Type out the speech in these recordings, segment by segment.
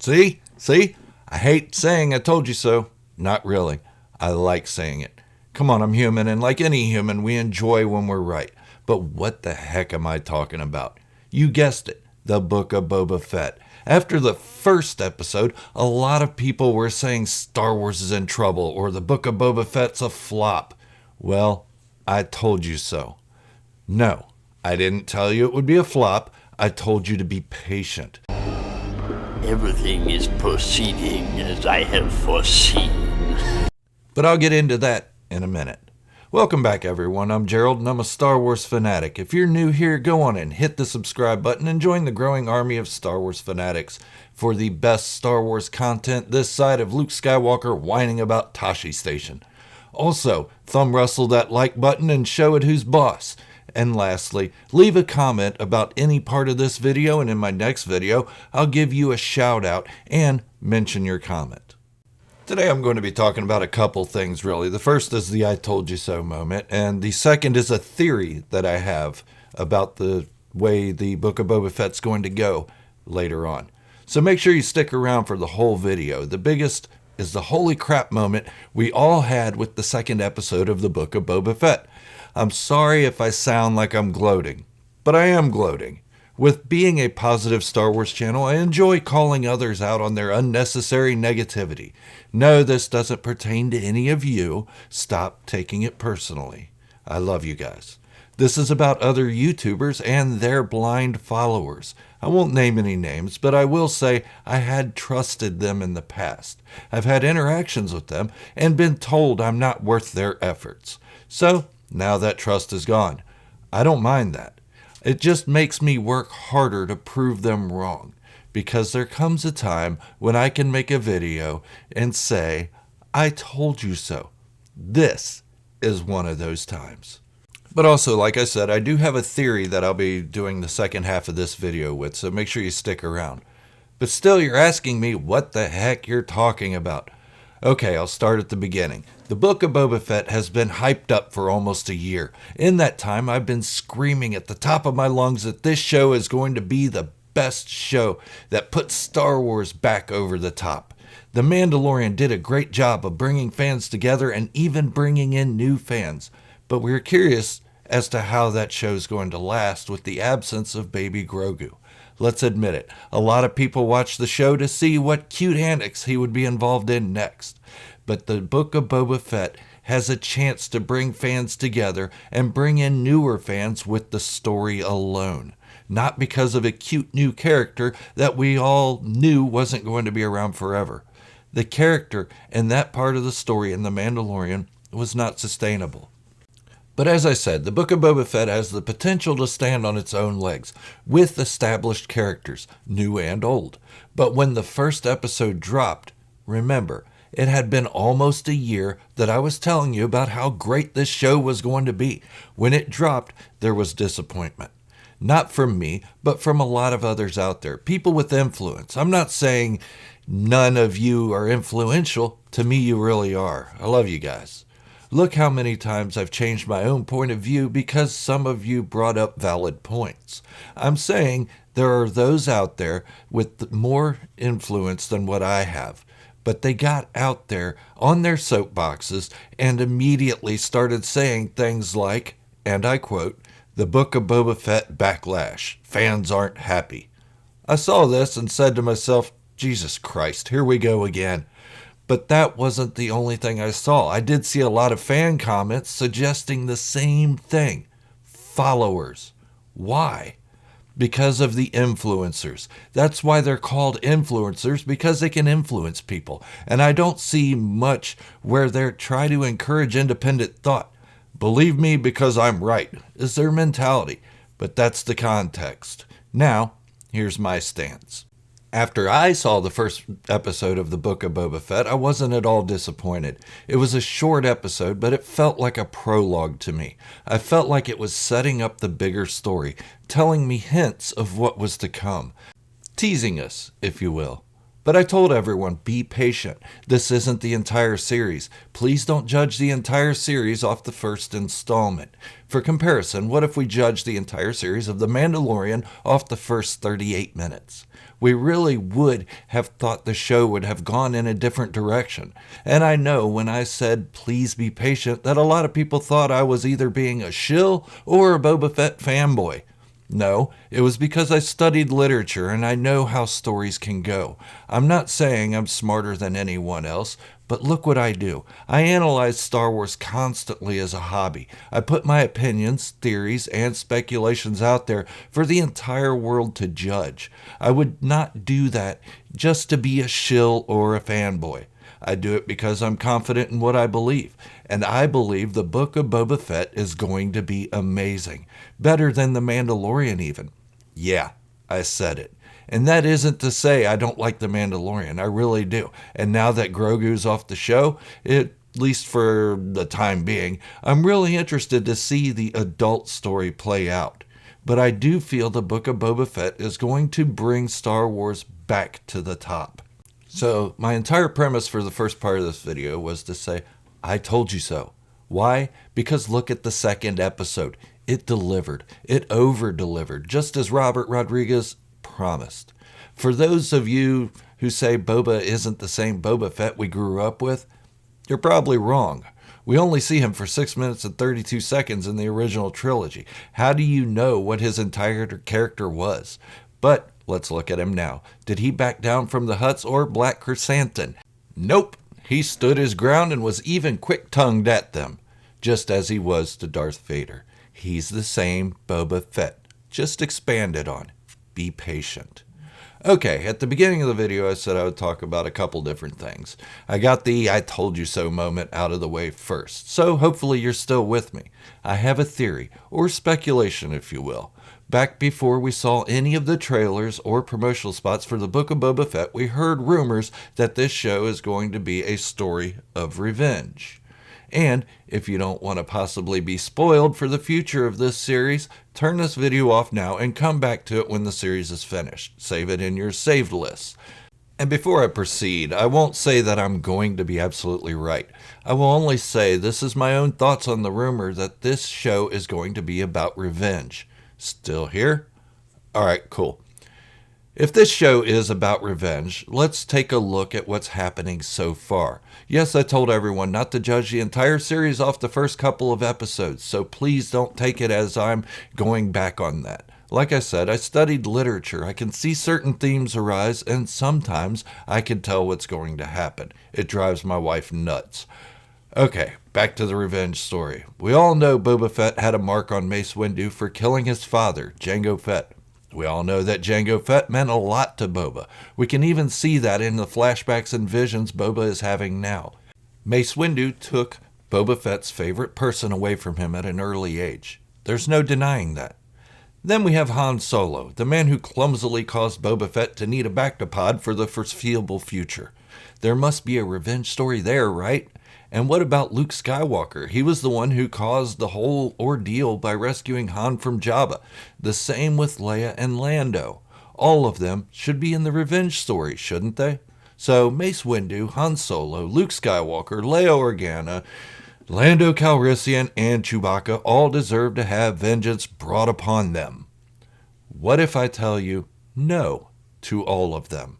See? See? I hate saying I told you so. Not really. I like saying it. Come on, I'm human, and like any human, we enjoy when we're right. But what the heck am I talking about? You guessed it, the Book of Boba Fett. After the first episode, a lot of people were saying Star Wars is in trouble or the Book of Boba Fett's a flop. Well, I told you so. No, I didn't tell you it would be a flop. I told you to be patient. Everything is proceeding as I have foreseen. But I'll get into that in a minute. Welcome back, everyone. I'm Gerald, and I'm a Star Wars fanatic. If you're new here, go on and hit the subscribe button and join the growing army of Star Wars fanatics for the best Star Wars content this side of Luke Skywalker whining about Tashi Station. Also, thumb rustle that like button and show it who's boss. And lastly, leave a comment about any part of this video, and in my next video, I'll give you a shout out and mention your comment. Today I'm going to be talking about a couple things, really. The first is the I told you so moment, and the second is a theory that I have about the way the Book of Boba Fett's going to go later on. So make sure you stick around for the whole video. The biggest is the holy crap moment we all had with the second episode of the Book of Boba Fett. I'm sorry if I sound like I'm gloating, but I am gloating. With being a positive Star Wars channel, I enjoy calling others out on their unnecessary negativity. No, this doesn't pertain to any of you. Stop taking it personally. I love you guys. This is about other YouTubers and their blind followers. I won't name any names, but I will say I had trusted them in the past. I've had interactions with them and been told I'm not worth their efforts. So, now that trust is gone. I don't mind that. It just makes me work harder to prove them wrong, because there comes a time when I can make a video and say, I told you so. This is one of those times. But also, like I said, I do have a theory that I'll be doing the second half of this video with, so make sure you stick around. But still, you're asking me what the heck you're talking about. Okay, I'll start at the beginning. The Book of Boba Fett has been hyped up for almost a year. In that time, I've been screaming at the top of my lungs that this show is going to be the best show that puts Star Wars back over the top. The Mandalorian did a great job of bringing fans together and even bringing in new fans. But we're curious as to how that show's going to last with the absence of Baby Grogu. Let's admit it, a lot of people watch the show to see what cute antics he would be involved in next. But the Book of Boba Fett has a chance to bring fans together and bring in newer fans with the story alone. Not because of a cute new character that we all knew wasn't going to be around forever. The character and that part of the story in The Mandalorian was not sustainable. But as I said, the Book of Boba Fett has the potential to stand on its own legs, with established characters, new and old. But when the first episode dropped, remember, it had been almost a year that I was telling you about how great this show was going to be. When it dropped, there was disappointment. Not from me, but from a lot of others out there, people with influence. I'm not saying none of you are influential. To me, you really are. I love you guys. Look how many times I've changed my own point of view because some of you brought up valid points. I'm saying there are those out there with more influence than what I have, but they got out there on their soapboxes and immediately started saying things like, and I quote, "The Book of Boba Fett Backlash. Fans aren't happy." I saw this and said to myself, Jesus Christ, here we go again. But that wasn't the only thing I saw. I did see a lot of fan comments suggesting the same thing. Followers. Why? Because of the influencers. That's why they're called influencers, because they can influence people. And I don't see much where they try to encourage independent thought. Believe me because I'm right, is their mentality. But that's the context. Now, here's my stance. After I saw the first episode of the Book of Boba Fett, I wasn't at all disappointed. It was a short episode, but it felt like a prologue to me. I felt like it was setting up the bigger story, telling me hints of what was to come. Teasing us, if you will. But I told everyone, be patient. This isn't the entire series. Please don't judge the entire series off the first installment. For comparison, what if we judge the entire series of The Mandalorian off the first 38 minutes? We really would have thought the show would have gone in a different direction. And I know when I said, please be patient, that a lot of people thought I was either being a shill or a Boba Fett fanboy. No, it was because I studied literature and I know how stories can go. I'm not saying I'm smarter than anyone else, but look what I do. I analyze Star Wars constantly as a hobby. I put my opinions, theories, and speculations out there for the entire world to judge. I would not do that just to be a shill or a fanboy. I do it because I'm confident in what I believe. And I believe the Book of Boba Fett is going to be amazing. Better than The Mandalorian even. Yeah, I said it. And that isn't to say I don't like The Mandalorian. I really do. And now that Grogu's off the show, at least for the time being, I'm really interested to see the adult story play out. But I do feel the Book of Boba Fett is going to bring Star Wars back to the top. So my entire premise for the first part of this video was to say, I told you so. Why? Because look at the second episode. It delivered. It over-delivered, just as Robert Rodriguez promised. For those of you who say Boba isn't the same Boba Fett we grew up with, you're probably wrong. We only see him for 6 minutes and 32 seconds in the original trilogy. How do you know what his entire character was? But let's look at him now. Did he back down from the Hutts or Black Chrysanthemum? Nope. He stood his ground and was even quick-tongued at them, just as he was to Darth Vader. He's the same Boba Fett, just expanded on. Be patient. Okay, at the beginning of the video I said I would talk about a couple different things. I got the I told you so moment out of the way first, so hopefully you're still with me. I have a theory, or speculation if you will. Back before we saw any of the trailers or promotional spots for the Book of Boba Fett, we heard rumors that this show is going to be a story of revenge. And if you don't want to possibly be spoiled for the future of this series, turn this video off now and come back to it when the series is finished. Save it in your saved list. And before I proceed, I won't say that I'm going to be absolutely right. I will only say this is my own thoughts on the rumor that this show is going to be about revenge. Still here? Alright, cool. If this show is about revenge, let's take a look at what's happening so far. Yes, I told everyone not to judge the entire series off the first couple of episodes, so please don't take it as I'm going back on that. Like I said, I studied literature. I can see certain themes arise, and sometimes I can tell what's going to happen. It drives my wife nuts. Okay, back to the revenge story. We all know Boba Fett had a mark on Mace Windu for killing his father, Jango Fett. We all know that Jango Fett meant a lot to Boba. We can even see that in the flashbacks and visions Boba is having now. Mace Windu took Boba Fett's favorite person away from him at an early age. There's no denying that. Then we have Han Solo, the man who clumsily caused Boba Fett to need a bactopod for the foreseeable future. There must be a revenge story there, right? And what about Luke Skywalker? He was the one who caused the whole ordeal by rescuing Han from Jabba. The same with Leia and Lando. All of them should be in the revenge story, shouldn't they? So Mace Windu, Han Solo, Luke Skywalker, Leia Organa, Lando Calrissian, and Chewbacca all deserve to have vengeance brought upon them. What if I tell you no to all of them?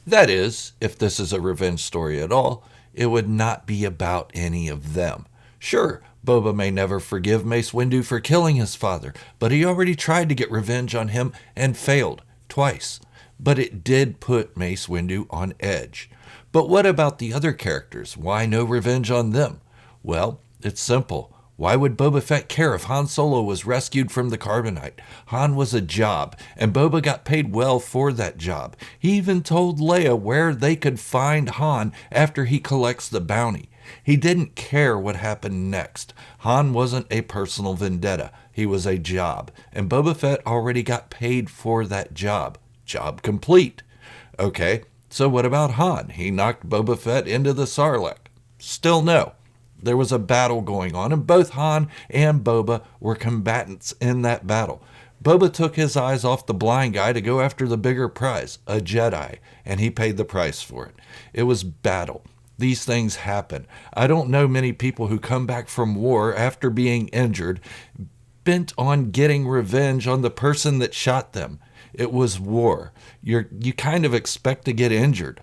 That is, if this is a revenge story at all, it would not be about any of them. Sure, Boba may never forgive Mace Windu for killing his father, but he already tried to get revenge on him and failed twice. But it did put Mace Windu on edge. But what about the other characters? Why no revenge on them? Well, it's simple. Why would Boba Fett care if Han Solo was rescued from the carbonite? Han was a job, and Boba got paid well for that job. He even told Leia where they could find Han after he collects the bounty. He didn't care what happened next. Han wasn't a personal vendetta. He was a job, and Boba Fett already got paid for that job. Job complete. Okay, so what about Han? He knocked Boba Fett into the Sarlacc. Still no. There was a battle going on, and both Han and Boba were combatants in that battle. Boba took his eyes off the blind guy to go after the bigger prize, a Jedi, and he paid the price for it. It was battle. These things happen. I don't know many people who come back from war after being injured, bent on getting revenge on the person that shot them. It was war. You kind of expect to get injured.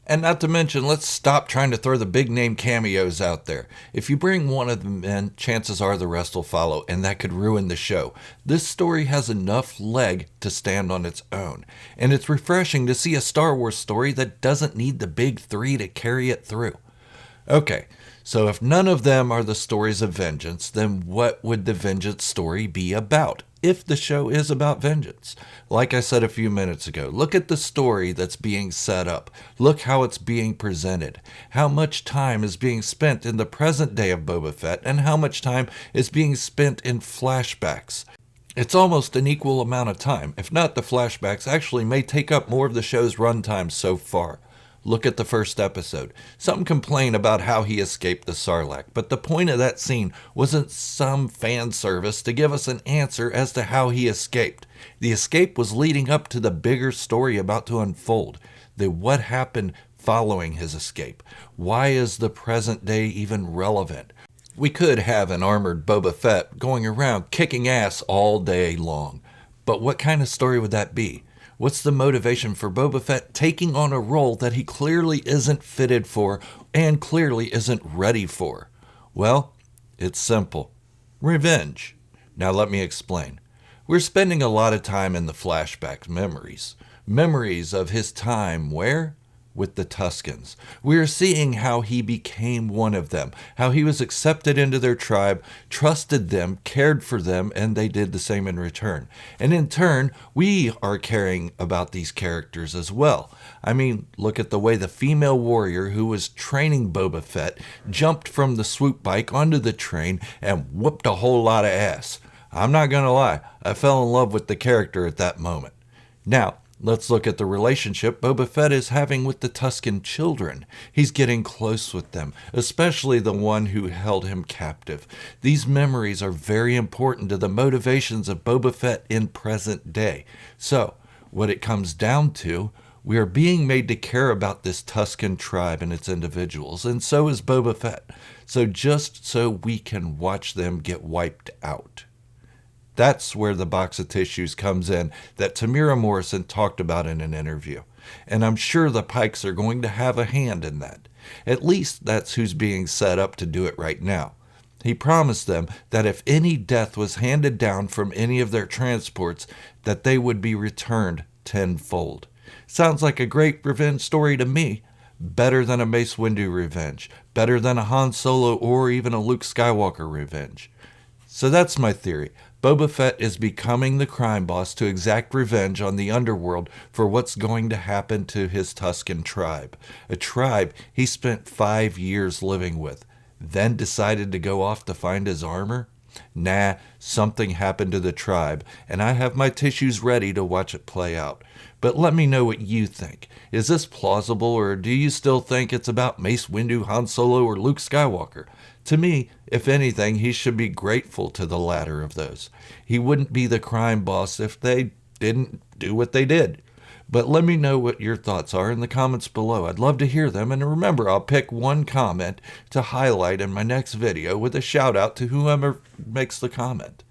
And not to mention, let's stop trying to throw the big name cameos out there. If you bring one of them in, chances are the rest will follow, and that could ruin the show. This story has enough leg to stand on its own, and it's refreshing to see a Star Wars story that doesn't need the big three to carry it through. Okay, so if none of them are the stories of vengeance, then what would the vengeance story be about? If the show is about vengeance. Like I said a few minutes ago, look at the story that's being set up. Look how it's being presented. How much time is being spent in the present day of Boba Fett and how much time is being spent in flashbacks. It's almost an equal amount of time. If not, the flashbacks actually may take up more of the show's runtime so far. Look at the first episode. Some complain about how he escaped the Sarlacc, but the point of that scene wasn't some fan service to give us an answer as to how he escaped. The escape was leading up to the bigger story about to unfold. What happened following his escape? Why is the present day even relevant? We could have an armored Boba Fett going around kicking ass all day long, but what kind of story would that be? What's the motivation for Boba Fett taking on a role that he clearly isn't fitted for and clearly isn't ready for? Well, it's simple. Revenge. Now let me explain. We're spending a lot of time in the flashback memories. Memories of his time where? With the Tuskens. We are seeing how he became one of them, how he was accepted into their tribe, trusted them, cared for them, and they did the same in return. And in turn, we are caring about these characters as well. I mean, look at the way the female warrior who was training Boba Fett jumped from the swoop bike onto the train and whooped a whole lot of ass. I'm not gonna lie, I fell in love with the character at that moment. Now, let's look at the relationship Boba Fett is having with the Tusken children. He's getting close with them, especially the one who held him captive. These memories are very important to the motivations of Boba Fett in present day. So, what it comes down to, we are being made to care about this Tusken tribe and its individuals, and so is Boba Fett. So just so we can watch them get wiped out. That's where the box of tissues comes in that Tamira Morrison talked about in an interview. And I'm sure the Pikes are going to have a hand in that. At least that's who's being set up to do it right now. He promised them that if any death was handed down from any of their transports, that they would be returned tenfold. Sounds like a great revenge story to me. Better than a Mace Windu revenge. Better than a Han Solo or even a Luke Skywalker revenge. So that's my theory. Boba Fett is becoming the crime boss to exact revenge on the underworld for what's going to happen to his Tusken tribe. A tribe he spent 5 years living with, then decided to go off to find his armor? Nah, something happened to the tribe, and I have my tissues ready to watch it play out. But let me know what you think. Is this plausible, or do you still think it's about Mace Windu, Han Solo, or Luke Skywalker? To me, if anything, he should be grateful to the latter of those. He wouldn't be the crime boss if they didn't do what they did. But let me know what your thoughts are in the comments below. I'd love to hear them, and remember, I'll pick one comment to highlight in my next video with a shout out to whoever makes the comment.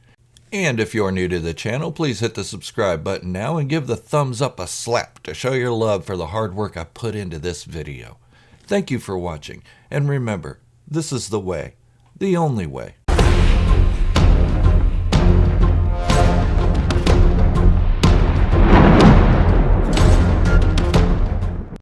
And if you're new to the channel, please hit the subscribe button now and give the thumbs up a slap to show your love for the hard work I put into this video. Thank you for watching, and remember, this is the way, the only way.